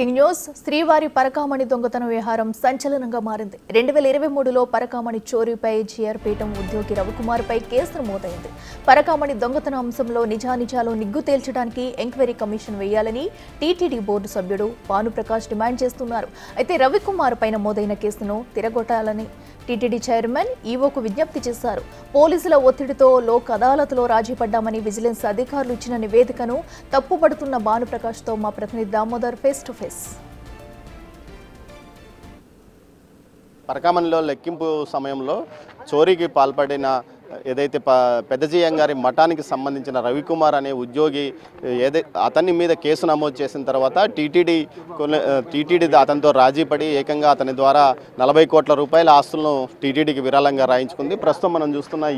Breaking news శ్రీవారి పరకామణి దొంగతన వ్యవహారం సంచలనంగా మారింది. 2023లో పరకామణి చోరీపై జీఆర్ పీఠం ఉద్యోగి రవికుమార్పై కేసు నమోదైంది. పరకామణి దొంగతన అంశంలో నిజానిజాలు నిగ్గు తేల్చడానికి ఎంక్వైరీ కమిషన్ వేయాలని టీటీడీ బోర్డు సభ్యుడు భానుప్రకాష్ డిమాండ్ చేస్తున్నారు. అయితే రవికుమార్ పై నమోదైన కేసును తిరగొట్టాలని టీటీడీ చైర్మన్ ఈవోకు విజ్ఞప్తి చేశారు. పోలీసుల ఒత్తిడితో లోక్ అదాలత్లో రాజీ పడ్డామని విజిలెన్స్ అధికారులు ఇచ్చిన నివేదికను తప్పుపడుతున్న భానుప్రకాష్తో మా ప్రతినిధి దామోదర్ ఫేస్ టు ఫేస్. పరకామణిలో లెక్కింపు సమయంలో చోరీకి పాల్పడిన ఏదైతే పెద్దజీయం గారి మఠానికి సంబంధించిన రవికుమార్ అనే ఉద్యోగి అతని మీద కేసు నమోదు చేసిన తర్వాత టీటీడీ అతనితో రాజీ పడి ఏకంగా అతని ద్వారా 40 కోట్ల రూపాయల ఆస్తులను టీటీడీకి విరాళంగా రాయించుకుంది. ప్రస్తుతం మనం చూస్తున్న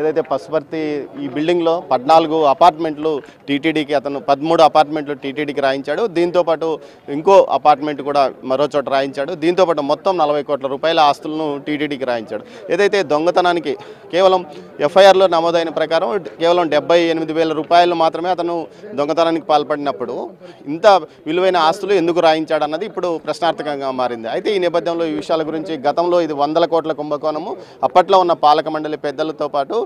ఏదైతే పసుపర్తి ఈ బిల్డింగ్లో 14 అపార్ట్మెంట్లు టీటీడీకి 13 అపార్ట్మెంట్లు టీటీడీకి రాయించాడు. దీంతోపాటు ఇంకో అపార్ట్మెంట్ కూడా మరో చోట రాయించాడు. దీంతోపాటు మొత్తం 40 కోట్ల రూపాయల ఆస్తులను టీటీడీకి రాయించాడు. ఏదైతే దొంగతనానికి కేవలం ఎఫ్ఐఆర్లో నమోదైన ప్రకారం కేవలం 78,000 రూపాయలు మాత్రమే అతను దొంగతనానికి పాల్పడినప్పుడు ఇంత విలువైన ఆస్తులు ఎందుకు రాయించాడన్నది ఇప్పుడు ప్రశ్నార్థకంగా మారింది. అయితే ఈ నేపథ్యంలో ఈ విషయాల గురించి గతంలో ఇది 100 కోట్ల కుంభకోణము, అప్పట్లో ఉన్న పాలక మండలి పెద్దలతో పాటు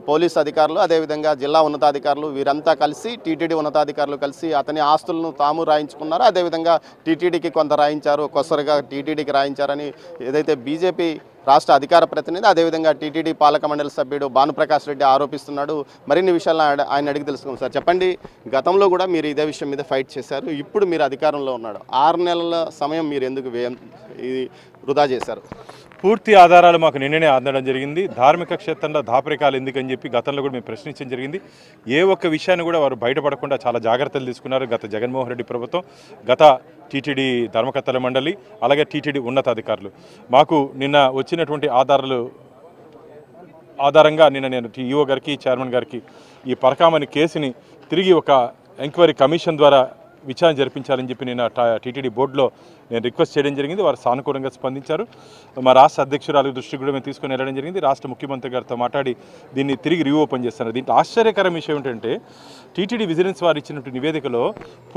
పోలీస్ అధికారులు, అదేవిధంగా జిల్లా ఉన్నతాధికారులు వీరంతా కలిసి టీటీడీ ఉన్నతాధికారులు కలిసి అతని ఆస్తులను తాము రాయించుకున్నారు. అదేవిధంగా టీటీడీకి కొంత రాయించారు, కొసరుగా టీటీడీకి రాయించారని ఏదైతే బీజేపీ రాష్ట్ర అధికార ప్రతినిధి అదేవిధంగా టీటీడీ పాలక మండలి సభ్యుడు భానుప్రకాష్ రెడ్డి ఆరోపిస్తున్నాడు. మరిన్ని విషయాలను ఆయన అడిగి తెలుసుకుందాం. సార్ చెప్పండి, గతంలో కూడా మీరు ఇదే విషయం మీద ఫైట్ చేశారు, ఇప్పుడు మీరు అధికారంలో ఉన్నాడు, 6 నెలల సమయం మీరు ఎందుకు ఇది వృధా చేశారు? పూర్తి ఆధారాలు మాకు నిన్ననే అందడం జరిగింది. ధార్మిక క్షేత్రంలో దాపరికాలు ఎందుకని చెప్పి గతంలో కూడా మేము ప్రశ్నించడం జరిగింది. ఏ ఒక్క విషయాన్ని కూడా వారు బయటపడకుండా చాలా జాగ్రత్తలు తీసుకున్నారు గత జగన్మోహన్ రెడ్డి ప్రభుత్వం, గత టీటీడీ ధర్మకర్తల మండలి, అలాగే టీటీడీ ఉన్నతాధికారులు. మాకు నిన్న వచ్చినటువంటి ఆధారంగా నేను ఈఓ గారికి, చైర్మన్ గారికి ఈ పరకామణి కేసుని తిరిగి ఒక ఎంక్వైరీ కమిషన్ ద్వారా విచారణ జరిపించాలని చెప్పి నేను టీటీడీ బోర్డులో నేను రిక్వెస్ట్ చేయడం జరిగింది. వారు సానుకూలంగా స్పందించారు. మా రాష్ట్ర అధ్యక్షురాలు దృష్టికి కూడా మేము తీసుకొని వెళ్ళడం జరిగింది. రాష్ట్ర ముఖ్యమంత్రి గారితో మాట్లాడి దీన్ని తిరిగి రీఓపెన్ చేస్తున్నారు. దీంట్లో ఆశ్చర్యకరం విషయం ఏంటంటే టీటీడీ విజిలెన్స్ వారు ఇచ్చినటువంటి నివేదికలో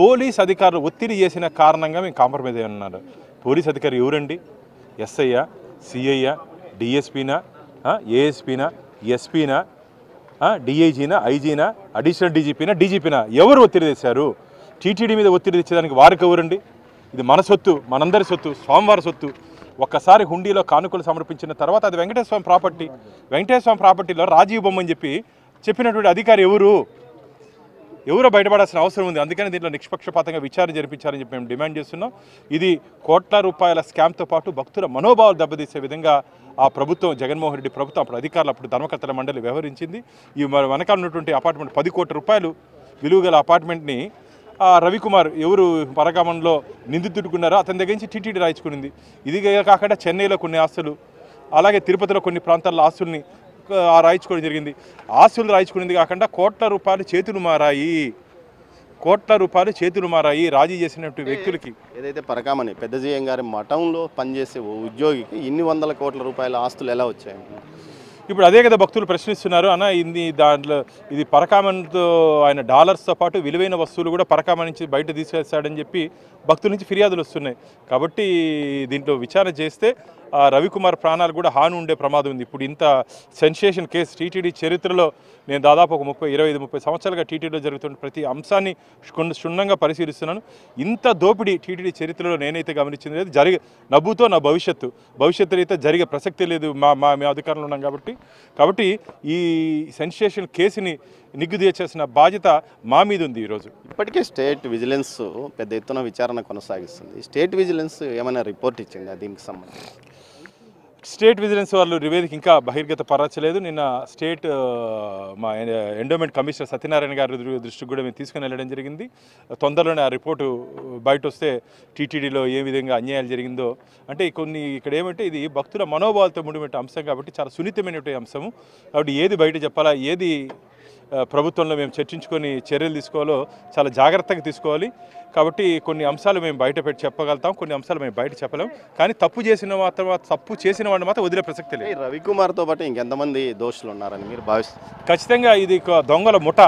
పోలీస్ అధికారులు ఒత్తిడి చేసిన కారణంగా మేము కాంప్రమైజ్ అయి ఉన్నారు. పోలీస్ అధికారి ఎవరండి? ఎస్ఐయా, సిఐయా, డిఎస్పీనా, ఏఎస్పీనా, ఎస్పీనా, డిఐజీనా, ఐజీనా, అడిషనల్ డీజీపీనా, డీజీపీనా? ఎవరు ఒత్తిడి చేశారు? టీటీడీ మీద ఒత్తిడి తెచ్చేదానికి వారికి ఎవరండి? ఇది మన సొత్తు, మనందరి సొత్తు, స్వామివారి సొత్తు. ఒక్కసారి హుండీలో కానుకలు సమర్పించిన తర్వాత అది వెంకటేశ్వర స్వామి ప్రాపర్టీ. వెంకటేశ్వర స్వామి ప్రాపర్టీలో రాజీవ్ బొమ్మ అని చెప్పినటువంటి అధికారి ఎవరో బయటపడాల్సిన అవసరం ఉంది. అందుకని దీంట్లో నిష్పక్షపాతంగా విచారణ జరిపించాలని చెప్పి మేము డిమాండ్ చేస్తున్నాం. ఇది కోట్ల రూపాయల స్కామ్తో పాటు భక్తుల మనోభావాలు దెబ్బతీసే విధంగా ఆ ప్రభుత్వం, జగన్మోహన్ రెడ్డి ప్రభుత్వం, అప్పుడు అధికారులు, అప్పుడు ధర్మకర్తల మండలి వ్యవహరించింది. ఈ వెనకాల ఉన్నటువంటి అపార్ట్మెంట్ 10 కోట్ల రూపాయలు విలువ గల అపార్ట్మెంట్ని రవికుమార్ ఎవరు పరకామణిలో నిందితుడుకున్నారో అతని దగ్గర నుంచి టీటీడీ రాయించుకునింది. ఇది కాకుండా చెన్నైలో కొన్ని ఆస్తులు, అలాగే తిరుపతిలో కొన్ని ప్రాంతాల్లో ఆస్తుల్ని రాయించుకోవడం జరిగింది. ఆస్తులు రాయించుకునేది కాకుండా కోట్ల రూపాయలు చేతులు మారాయి రాజీ చేసినటువంటి వ్యక్తులకి. ఏదైతే పరకామణి పెద్దజీయం గారి మఠంలో పనిచేసే ఉద్యోగికి ఇన్ని 100 కోట్ల రూపాయల ఆస్తులు ఎలా వచ్చాయి? ఇప్పుడు అదే కదా భక్తులు ప్రశ్నిస్తున్నారు. అన్న దాంట్లో ఇది పరకామణితో ఆయన డాలర్స్తో పాటు విలువైన వస్తువులు కూడా పరకామణి నుంచి బయట తీసేస్తాడని చెప్పి భక్తుల నుంచి ఫిర్యాదులు వస్తున్నాయి. కాబట్టి దీంట్లో విచారణ చేస్తే రవికుమార్ ప్రాణాలు కూడా హాని ఉండే ప్రమాదం ఉంది. ఇప్పుడు ఇంత సెన్సేషన్ కేసు టీటీడీ చరిత్రలో నేను దాదాపు ఒక 25-30 సంవత్సరాలుగా టీటీడీలో జరుగుతున్న ప్రతి అంశాన్ని క్షుణ్ణంగా పరిశీలిస్తున్నాను. ఇంత దోపిడీ టీటీడీ చరిత్రలో నేనైతే గమనించింది లేదు. నవ్వుతో నా భవిష్యత్తు అయితే జరిగే ప్రసక్తే లేదు. మేము అధికారంలో ఉన్నాం కాబట్టి ఈ సెన్సేషన్ కేసుని నిగ్గు తీర్చాల్సిన బాధ్యత మా మీద ఉంది. ఈరోజు ఇప్పటికే స్టేట్ విజిలెన్స్ పెద్ద ఎత్తున విచారణ కొనసాగిస్తుంది. స్టేట్ విజిలెన్స్ ఏమైనా రిపోర్ట్ ఇచ్చిందా దీనికి సంబంధించి? స్టేట్ విజిలెన్స్ వాళ్ళు నివేదిక ఇంకా బహిర్గత పరచలేదు. నిన్న స్టేట్ మా ఎండోమెంట్ కమిషనర్ సత్యనారాయణ గారి దృష్టికి కూడా మేము తీసుకుని వెళ్ళడం జరిగింది. తొందరలోనే ఆ రిపోర్టు బయట వస్తే టీటీడీలో ఏ విధంగా అన్యాయాలు జరిగిందో, అంటే ఇక్కడ ఏమంటే ఇది భక్తుల మనోభావాలతో ముడిపెట్టే అంశం కాబట్టి చాలా సున్నితమైనటువంటి అంశము. కాబట్టి ఏది బయట చెప్పాలా, ఏది ప్రభుత్వంలో మేము చర్చించుకొని చర్యలు తీసుకోవాలో చాలా జాగ్రత్తగా తీసుకోవాలి. కాబట్టి కొన్ని అంశాలు మేము బయట పెట్టి చెప్పగలుగుతాం, కొన్ని అంశాలు మేము బయట చెప్పలేం. కానీ తప్పు చేసిన వాడిని మాత్రం వదిలే ప్రసక్తి లేదు. రవికుమార్తో పాటు ఇంకెంతమంది దోషులు ఉన్నారని మీరు భావిస్తారు? ఖచ్చితంగా ఇది దొంగల ముఠ.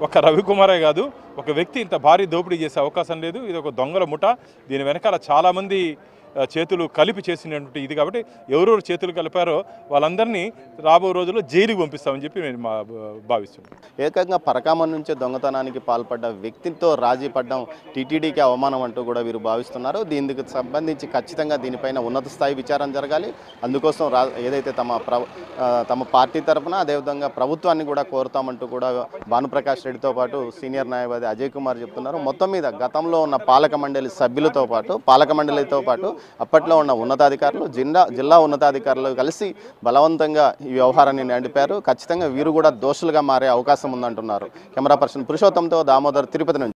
ఒక రవికుమారే కాదు, ఒక వ్యక్తి ఇంత భారీ దోపిడీ చేసే అవకాశం లేదు. ఇది ఒక దొంగల ముఠ. దీని వెనకాల చాలామంది చేతులు కలిపి చేసినటువంటి ఇది. కాబట్టి ఎవరెవరు చేతులు కలిపారో వాళ్ళందరినీ రాబో రోజుల్లో జైలుకి పంపిస్తామని చెప్పి నేను భావిస్తున్నాను. ఏకంగా పరకామం నుంచే దొంగతనానికి పాల్పడ్డ వ్యక్తితో రాజీ పడ్డం టీటీడీకి అవమానం అంటూ కూడా వీరు భావిస్తున్నారు. దీనికి సంబంధించి ఖచ్చితంగా దీనిపైన ఉన్నత స్థాయి విచారణ జరగాలి. అందుకోసం ఏదైతే తమ పార్టీ తరఫున అదేవిధంగా ప్రభుత్వాన్ని కూడా కోరుతామంటూ కూడా భానుప్రకాష్ రెడ్డితో పాటు సీనియర్ న్యాయవాది అజయ్ కుమార్ చెప్తున్నారు. మొత్తం మీద గతంలో ఉన్న పాలక మండలి సభ్యులతో పాటు అప్పట్లో ఉన్న ఉన్నతాధికారులు జిల్లా ఉన్నతాధికారులు కలిసి బలవంతంగా ఈ వ్యవహారాన్ని నడిపారు. ఖచ్చితంగా వీరు కూడా దోషులుగా మారే అవకాశం ఉందంటున్నారు. కెమెరా పర్సన్ పురుషోత్తంతో దామోదర్, తిరుపతి నుంచి.